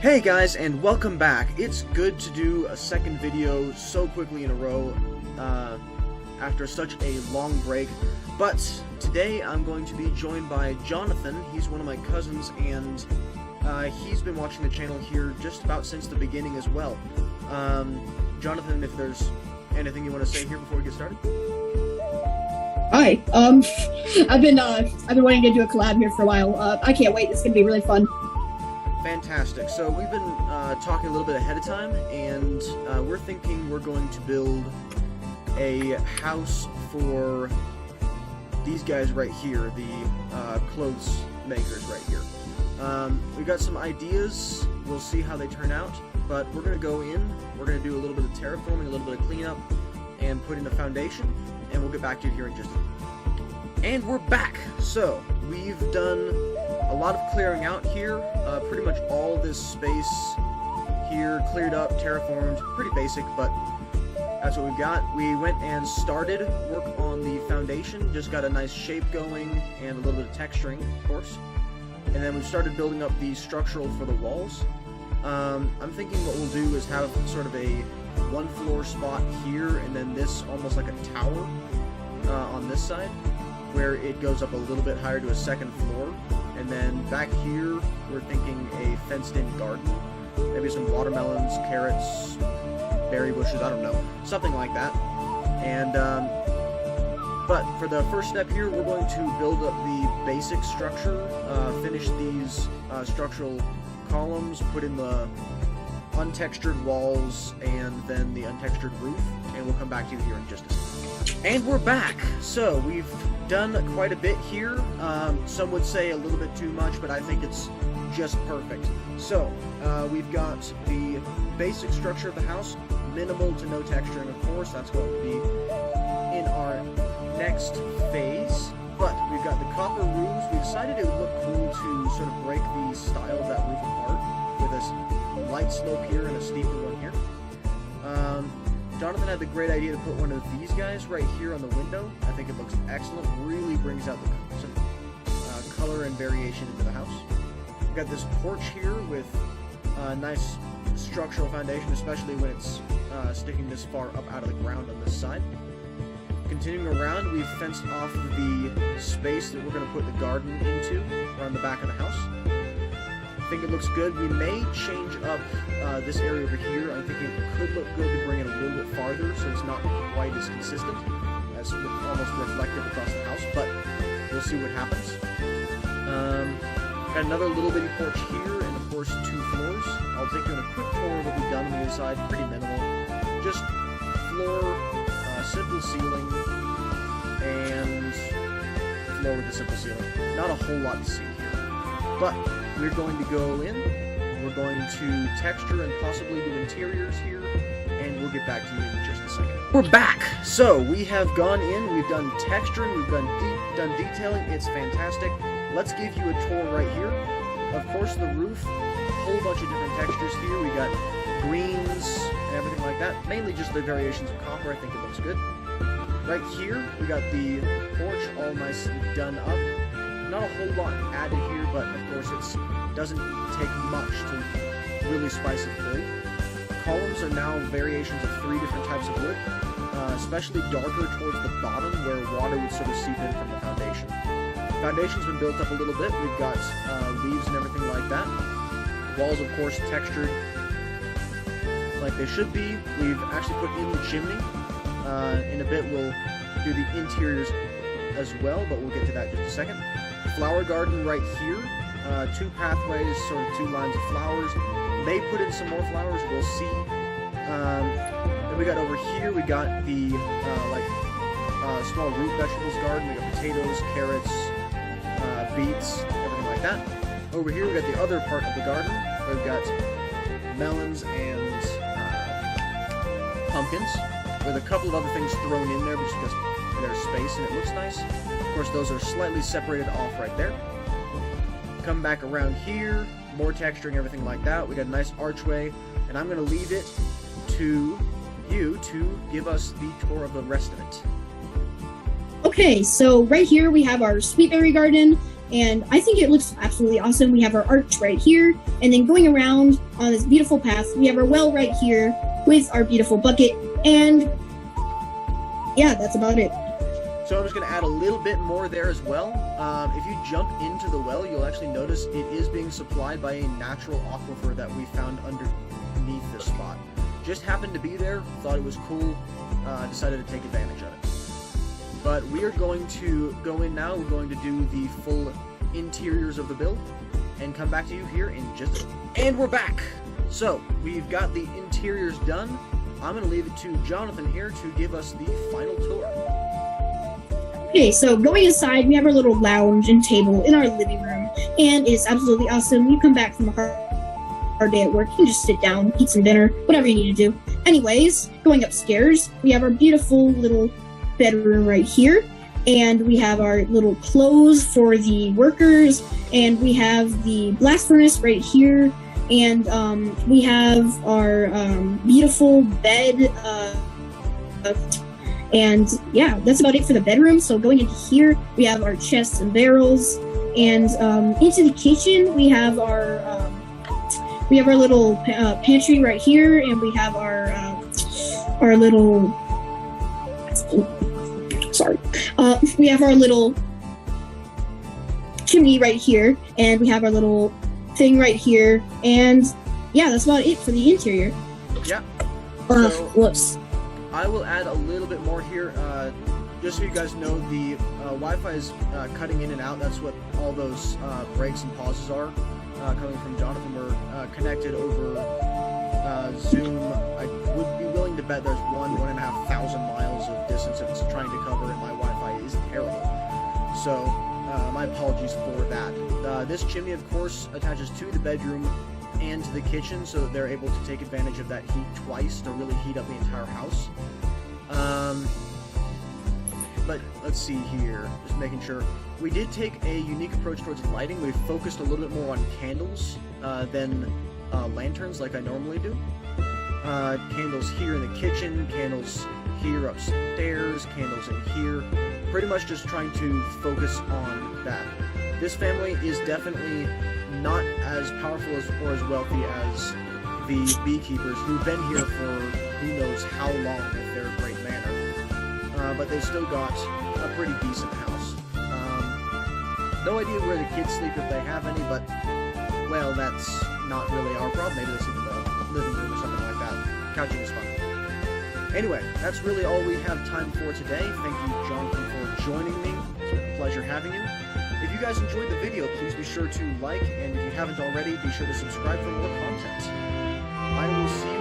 Hey guys, and welcome back. It's good to do a second video so quickly in a row after such a long break, but today I'm going to be joined by Jonathan. He's one of my cousins, and he's been watching the channel here just about since the beginning as well. Jonathan, if there's anything you want to say here before we get started? Hi. I've been wanting to do a collab here for a while. I can't wait. It's gonna be really fun. Fantastic. So we've been talking a little bit ahead of time, and we're thinking we're going to build a house for these guys right here, the clothes makers right here. We've got some ideas. We'll see how they turn out, but we're going to go in, we're going to do a little bit of terraforming, a little bit of cleanup, and put in a foundation, and we'll get back to you here in just a minute. And we're back! So, we've done a lot of clearing out here. Pretty much all this space here cleared up, terraformed, pretty basic, but that's what we've got. We went and started work on the foundation, just got a nice shape going, and a little bit of texturing, of course. And then we've started building up the structural for the walls. I'm thinking what we'll do is have sort of a one floor spot here, and then this almost like a tower on this side, where it goes up a little bit higher to a second floor. And then back here, we're thinking a fenced-in garden. Maybe some watermelons, carrots, berry bushes, I don't know. Something like that. And, but for the first step here, we're going to build up the basic structure, finish these structural columns, put in the untextured walls, and then the untextured roof, and we'll come back to you here in just a second. And we're back! So, we've done quite a bit here. Some would say a little bit too much, but I think it's just perfect. So, we've got the basic structure of the house, minimal to no texturing, of course. That's going to be in our next phase. But we've got the copper roofs. We decided it would look cool to sort of break the style of that roof apart with a light slope here and a steeper one here. Jonathan had the great idea to put one of these guys right here on the window. I think it looks excellent. Really brings out some color and variation into the house. We've got this porch here with a nice structural foundation, especially when it's sticking this far up out of the ground on this side. Continuing around, we've fenced off the space that we're going to put the garden into around the back of the house. I think it looks good. We may change up this area over here. I'm thinking it could look good to bring it a little bit farther so it's not quite as consistent, as almost reflective across the house, but we'll see what happens. Got another little bitty porch here, and of course 2 floors. I'll take you on a quick tour of what we've done on the inside. Pretty minimal. Just floor, simple ceiling, and floor with a simple ceiling. Not a whole lot to see here. But we're going to go in, we're going to texture and possibly do interiors here, and we'll get back to you in just a second. We're back! So, we have gone in, we've done texturing, we've done detailing, it's fantastic. Let's give you a tour right here. Of course, the roof, a whole bunch of different textures here. We got greens and everything like that. Mainly just the variations of copper, I think it looks good. Right here, we got the porch all nicely done up. Not a whole lot added here, but of course it doesn't take much to really spice it through. Columns are now variations of 3 different types of wood, especially darker towards the bottom where water would sort of seep in from the foundation. Foundation's been built up a little bit. We've got leaves and everything like that. Walls, of course, textured like they should be. We've actually put in the chimney. In a bit we'll do the interiors as well, but we'll get to that in just a second. Flower garden right here, 2 pathways, sort of 2 lines of flowers. May put in some more flowers, we'll see. Then we got over here, we got the small root vegetables garden. We got potatoes, carrots, beets, everything like that. Over here we got the other part of the garden. We've got melons and pumpkins, with a couple of other things thrown in there just because there's space and it looks nice. Of course, those are slightly separated off right there. Come back around here, more texturing, everything like that. We got a nice archway, and I'm going to leave it to you to give us the tour of the rest of it. Okay, so right here we have our sweetberry garden. and I think it looks absolutely awesome. We have our arch right here, and then going around on this beautiful path, we have our well right here with our beautiful bucket, and yeah, that's about it. So I'm just going to add a little bit more there as well. If you jump into the well, you'll actually notice it is being supplied by a natural aquifer that we found underneath this spot. Just happened to be there, thought it was cool, decided to take advantage of it. But we are going to go in now, we're going to do the full interiors of the build, and come back to you here in just a minute. And we're back! So, we've got the interiors done. I'm going to leave it to Jonathan here to give us the final tour. Okay, so going inside, we have our little lounge and table in our living room, and it's absolutely awesome. You come back from a hard day at work, you can just sit down, eat some dinner, whatever you need to do. Anyways, going upstairs, we have our beautiful little bedroom right here, and we have our little clothes for the workers, and we have the blast furnace right here, and we have our beautiful bed, and yeah, that's about it for the bedroom. So going into here, we have our chests and barrels, and into the kitchen, we have our little pantry right here, and we have our little we have our little chimney right here, and we have our little thing right here, and yeah, that's about it for the interior. Yeah. Whoops. I will add a little bit more here, just so you guys know, the Wi-Fi is cutting in and out. That's what all those breaks and pauses are, coming from Jonathan. We're connected over Zoom. I would be willing to bet there's 1,500 miles of distance it's trying to cover, and my Wi-Fi is terrible. So, my apologies for that. This chimney, of course, attaches to the bedroom and to the kitchen, so that they're able to take advantage of that heat twice to really heat up the entire house. But let's see here, just making sure. We did take a unique approach towards lighting. We've focused a little bit more on candles than lanterns like I normally do. Candles here in the kitchen, candles here upstairs, candles in here. Pretty much just trying to focus on that. This family is definitely not as powerful or as wealthy as the beekeepers who've been here for who knows how long if they're a great manor. But they've still got a pretty decent house. No idea where the kids sleep if they have any, but, well, that's not really our problem. Maybe they sleep in the living room or something like that. Couching is fun. Anyway, that's really all we have time for today. Thank you, Jonathan, for joining me. It's been a pleasure having you. If you guys enjoyed the video, please be sure to like, and if you haven't already, be sure to subscribe for more content. I will see you